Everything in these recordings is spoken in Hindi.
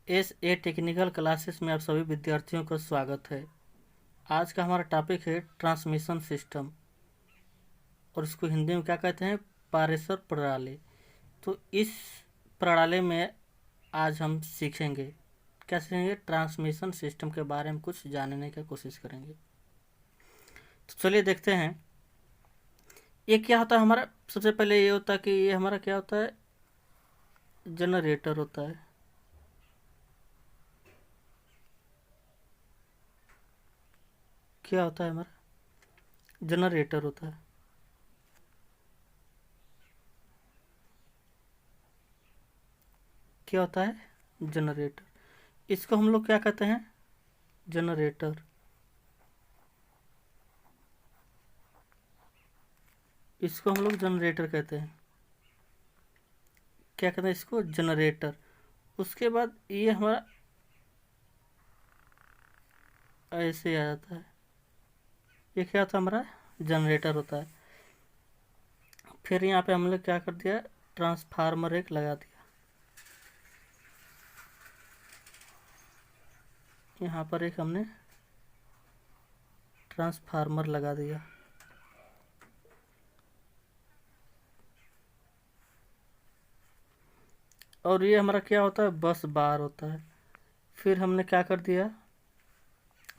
SA टेक्निकल क्लासेस में आप सभी विद्यार्थियों का स्वागत है। आज का हमारा टॉपिक है ट्रांसमिशन सिस्टम और इसको हिंदी में क्या कहते हैं, पारेषण प्रणाली। तो इस प्रणाली में आज हम सीखेंगे, क्या सीखेंगे, ट्रांसमिशन सिस्टम के बारे में कुछ जानने की कोशिश करेंगे। तो चलिए देखते हैं ये क्या होता है। हमारा सबसे पहले ये होता है कि ये हमारा क्या होता है, जनरेटर होता है। क्या होता है, हमारा जनरेटर होता है। क्या होता है, जनरेटर। इसको हम लोग क्या कहते हैं, जनरेटर। इसको हम लोग जनरेटर कहते हैं। क्या कहते हैं इसको, जनरेटर। उसके बाद ये हमारा ऐसे आ जाता है, ये क्या होता है, हमारा जनरेटर होता है। फिर यहाँ पे हमने क्या कर दिया, ट्रांसफार्मर एक लगा दिया। यहाँ पर एक हमने ट्रांसफार्मर लगा दिया। और ये हमारा क्या होता है, बस बार होता है। फिर हमने क्या कर दिया,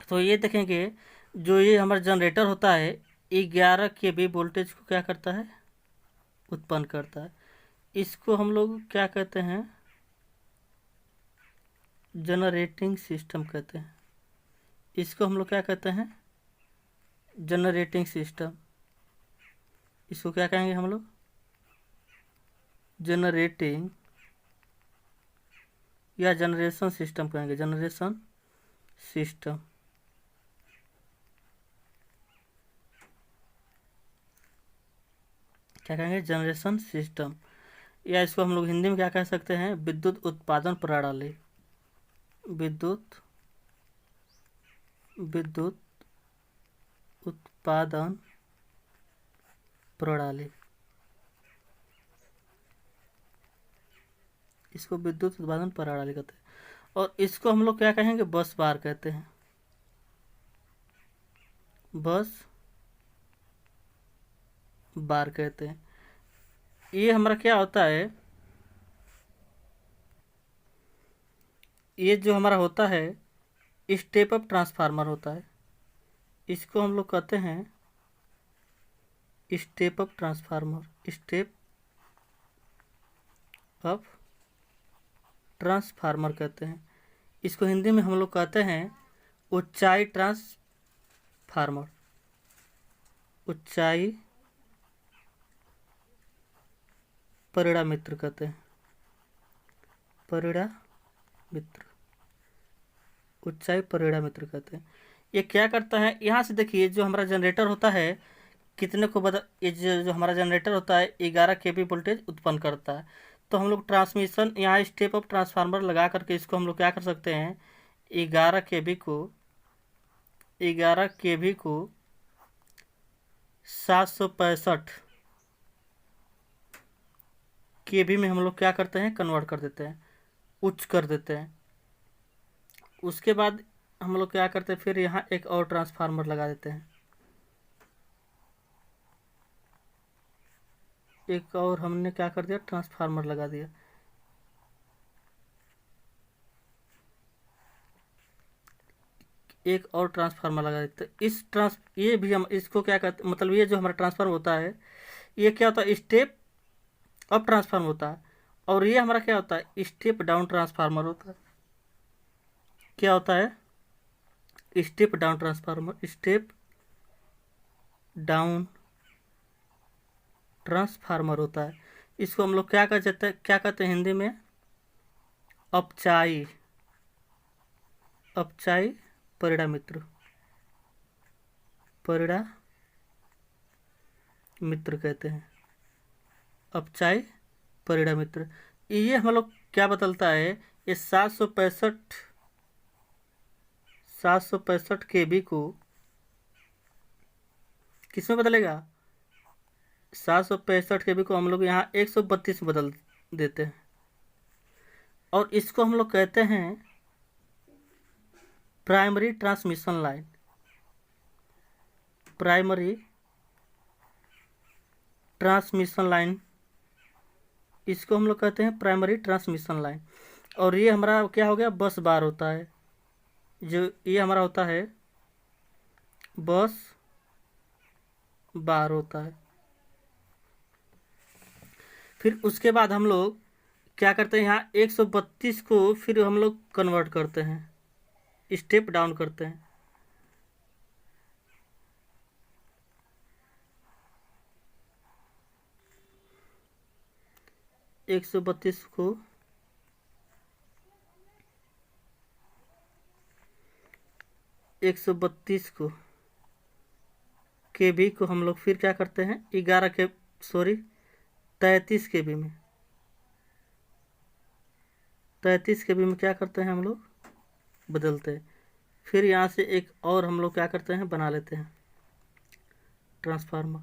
तो ये देखेंगे जो ये हमारा जनरेटर होता है 11 kV वोल्टेज को क्या करता है, उत्पन्न करता है। इसको हम लोग क्या कहते हैं, जनरेटिंग सिस्टम कहते हैं। इसको हम लोग क्या कहते हैं, जनरेटिंग सिस्टम। इसको क्या कहेंगे हम लोग, जनरेटिंग या जनरेशन सिस्टम कहेंगे, जनरेशन सिस्टम। क्या कहेंगे, जनरेशन सिस्टम। या इसको हम लोग हिंदी में क्या कह सकते हैं, विद्युत उत्पादन प्रणाली। विद्युत विद्युत उत्पादन प्रणाली। इसको विद्युत उत्पादन प्रणाली कहते हैं। और इसको हम लोग क्या कहेंगे, बस बार कहते हैं। बस बार कहते हैं। ये हमारा क्या होता है, ये जो हमारा होता है स्टेप अप ट्रांसफार्मर होता है। इसको हम लोग कहते हैं step up transformer, step up transformer कहते हैं। इसको हिंदी में हम लोग कहते हैं ऊंचाई ट्रांसफार्मर। ऊंचाई परिणामित्र कहते हैं, परिणामित्र, ऊंचाई परिणामित्र कहते हैं। ये क्या करता है, यहाँ से देखिए जो हमारा जनरेटर होता है कितने को बदल, ये जो हमारा जनरेटर होता है 11 kV वोल्टेज उत्पन्न करता है। तो हम लोग ट्रांसमिशन यहाँ स्टेप अप ट्रांसफार्मर लगा करके इसको हम लोग क्या कर सकते हैं, 11 kV को 765 kV में हम लोग क्या करते हैं, कन्वर्ट कर देते हैं, उच्च कर देते हैं। उसके बाद हम लोग क्या करते हैं, फिर यहाँ एक और ट्रांसफार्मर लगा देते हैं। एक और हमने क्या कर दिया, ट्रांसफार्मर लगा दिया। एक और ट्रांसफार्मर लगा देते हैं। ये भी हम इसको क्या कहते, मतलब ये जो हमारा ट्रांसफार्मर होता है ये क्या होता है, स्टेप अप ट्रांसफार्मर होता है। और ये हमारा क्या होता है, स्टेप डाउन ट्रांसफार्मर होता है। क्या होता है, step down transformer, step down transformer होता है। इसको हम लोग क्या कहते हैं हिंदी में, अपचाई, अपचाई परिणामित्र, परिणामित्र कहते हैं, अपचाई परिणामित्र। ये हम लोग क्या बदलता है, ये 765 kV को किस में बदलेगा, 765 kV को हम लोग यहाँ 132 में बदल देते हैं। और इसको हम लोग कहते हैं primary transmission line. Primary transmission line, इसको हम लोग कहते हैं प्राइमरी ट्रांसमिशन लाइन। और ये हमारा क्या हो गया, बस बार होता है, जो ये हमारा होता है बस बार होता है। फिर उसके बाद हम लोग क्या करते हैं, यहाँ 132 को फिर हम लोग कन्वर्ट करते हैं, स्टेप डाउन करते हैं। एक सौ बत्तीस को 132 को केबी को हम लोग फिर क्या करते हैं 33 केबी में, 33 केबी में क्या करते हैं हम लोग बदलते हैं। फिर यहाँ से एक और हम लोग क्या करते हैं बना लेते हैं ट्रांसफार्मर।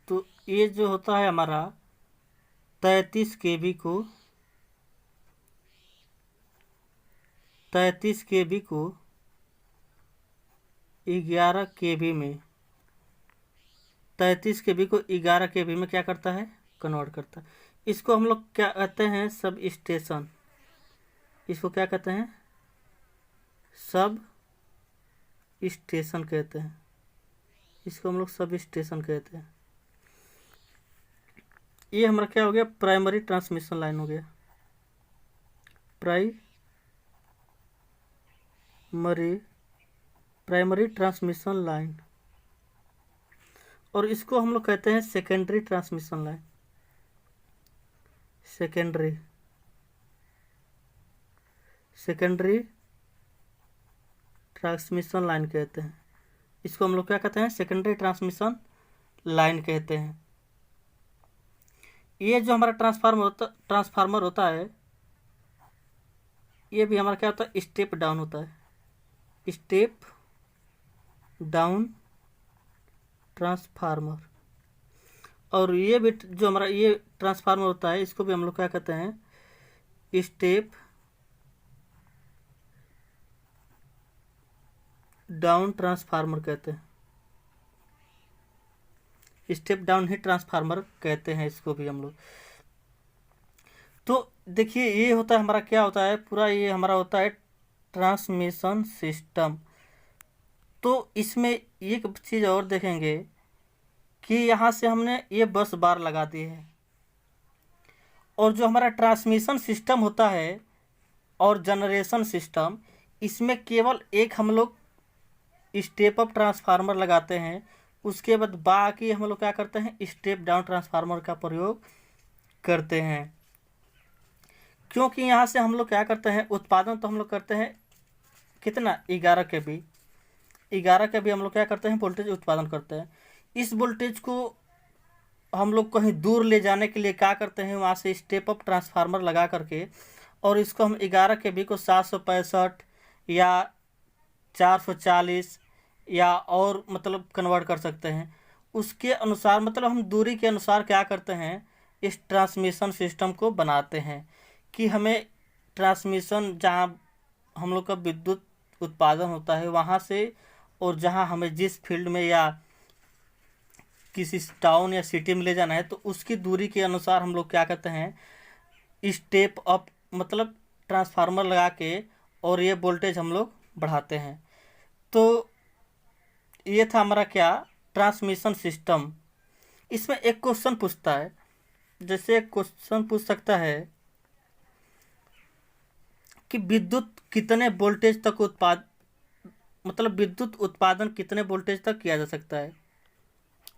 तो ये जो होता है हमारा 33 केबी को 11 केबी में, 33 केबी को 11 केबी में क्या करता है कन्वर्ट करता है। इसको हम लोग क्या कहते हैं सब स्टेशन। इसको क्या कहते हैं सब स्टेशन कहते हैं। इसको हम लोग सब स्टेशन कहते हैं। ये हमारा क्या हो गया प्राइमरी ट्रांसमिशन लाइन हो गया, प्राइमरी ट्रांसमिशन लाइन। और इसको हम लोग कहते हैं secondary transmission line, secondary transmission line कहते हैं। इसको हम लोग क्या कहते हैं सेकेंडरी ट्रांसमिशन लाइन कहते हैं। ये जो हमारा ट्रांसफार्मर होता है, ये भी हमारा क्या होता है स्टेप डाउन होता है, स्टेप डाउन ट्रांसफार्मर। और ये भी जो हमारा ये ट्रांसफार्मर होता है, इसको भी हम लोग क्या कहते हैं स्टेप डाउन ट्रांसफार्मर कहते हैं, स्टेप डाउन ही ट्रांसफार्मर कहते हैं इसको भी हम लोग। तो देखिए ये होता है हमारा क्या होता है पूरा, ये हमारा होता है ट्रांसमिशन सिस्टम। तो इसमें एक चीज़ और देखेंगे कि यहाँ से हमने ये बस बार लगा दी है, और जो हमारा ट्रांसमिशन सिस्टम होता है और जनरेशन सिस्टम, इसमें केवल एक हम लोग स्टेप अप ट्रांसफार्मर लगाते हैं। उसके बाद बाकी हम लोग क्या करते हैं स्टेप डाउन ट्रांसफार्मर का प्रयोग करते हैं। क्योंकि यहाँ से हम लोग क्या करते हैं उत्पादन तो हम लोग करते हैं कितना 11 केबी, 11 केबी हम लोग क्या करते हैं वोल्टेज उत्पादन करते हैं। इस वोल्टेज को हम लोग कहीं दूर ले जाने के लिए क्या करते हैं वहाँ से स्टेप अप ट्रांसफार्मर लगा करके, और इसको हम 11 केबी को 765 या 440 या और मतलब कन्वर्ट कर सकते हैं। उसके अनुसार मतलब हम दूरी के अनुसार क्या करते हैं इस ट्रांसमिशन सिस्टम को बनाते हैं कि हमें ट्रांसमिशन जहाँ हम लोग का विद्युत उत्पादन होता है वहाँ से, और जहाँ हमें जिस फील्ड में या किसी टाउन या सिटी में ले जाना है तो उसकी दूरी के अनुसार हम लोग क्या करते हैं स्टेप अप मतलब ट्रांसफार्मर लगा के और ये वोल्टेज हम लोग बढ़ाते हैं। तो ये था हमारा क्या ट्रांसमिशन सिस्टम। इसमें एक क्वेश्चन पूछता है, जैसे एक क्वेश्चन पूछ सकता है कि विद्युत कितने वोल्टेज तक मतलब विद्युत उत्पादन कितने वोल्टेज तक किया जा सकता है।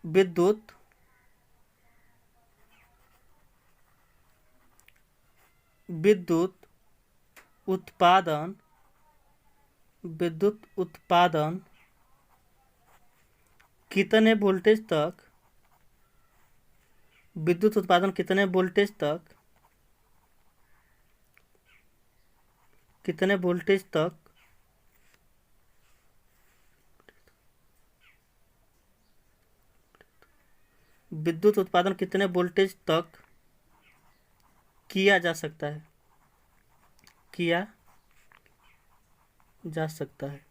विद्युत उत्पादन कितने वोल्टेज तक, विद्युत उत्पादन कितने वोल्टेज तक कितने वोल्टेज तक विद्युत उत्पादन कितने वोल्टेज तक किया जा सकता है, किया जा सकता है।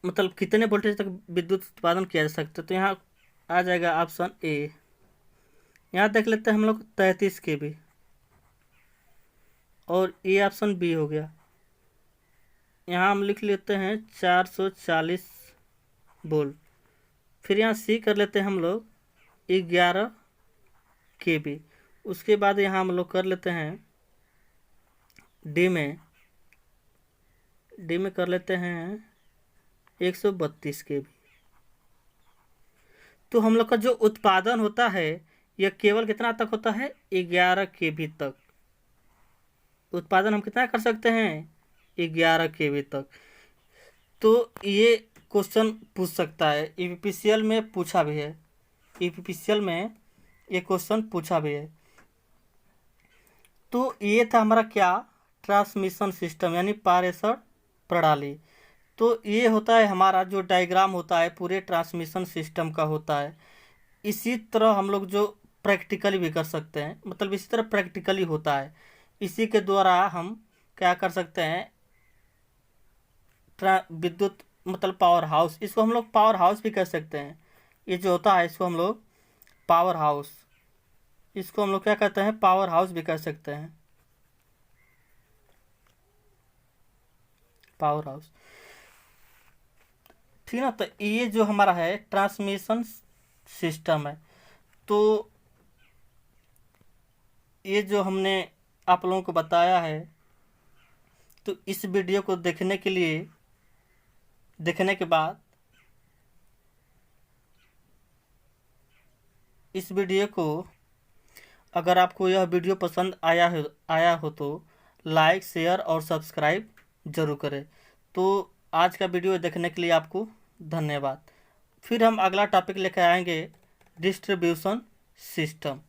मतलब कितने वोल्टेज तक विद्युत उत्पादन किया जा सकता है, तो यहाँ आ जाएगा ऑप्शन ए। यहाँ देख लेते हैं हम लोग 33 kV, और ये ऑप्शन बी हो गया। यहाँ हम लिख लेते हैं 440 वोल्ट। फिर यहाँ सी कर लेते हैं हम लोग 11 kV। उसके बाद यहाँ हम लोग कर लेते हैं डी में कर लेते हैं 132 kV। तो हम लोग का जो उत्पादन होता है यह केवल कितना तक होता है, 11 kV तक। उत्पादन हम कितना कर सकते हैं, 11 kV तक। तो ये क्वेश्चन पूछ सकता है, ईपीपीसीएल में पूछा भी है, ईपीपीसीएल में ये क्वेश्चन पूछा भी है। तो ये था हमारा क्या, ट्रांसमिशन सिस्टम यानी पारेषण प्रणाली। तो ये होता है हमारा जो डायग्राम होता है पूरे ट्रांसमिशन सिस्टम का होता है। इसी तरह हम लोग जो प्रैक्टिकली भी कर सकते हैं, मतलब इसी तरह प्रैक्टिकली होता है। इसी के द्वारा हम क्या कर सकते हैं, विद्युत मतलब पावर हाउस, इसको हम लोग पावर हाउस भी कह सकते हैं। ये जो होता है इसको हम लोग पावर हाउस, इसको हम लोग क्या कहते हैं, पावर हाउस भी कह सकते हैं, पावर हाउस। ठीक ना। तो ये जो हमारा है ट्रांसमिशन सिस्टम है। तो ये जो हमने आप लोगों को बताया है, तो इस वीडियो को देखने के बाद इस वीडियो को अगर आपको यह वीडियो पसंद आया हो तो लाइक, शेयर और सब्सक्राइब जरूर करें। तो आज का वीडियो देखने के लिए आपको धन्यवाद। फिर हम अगला टॉपिक लेकर आएंगे, डिस्ट्रीब्यूशन सिस्टम।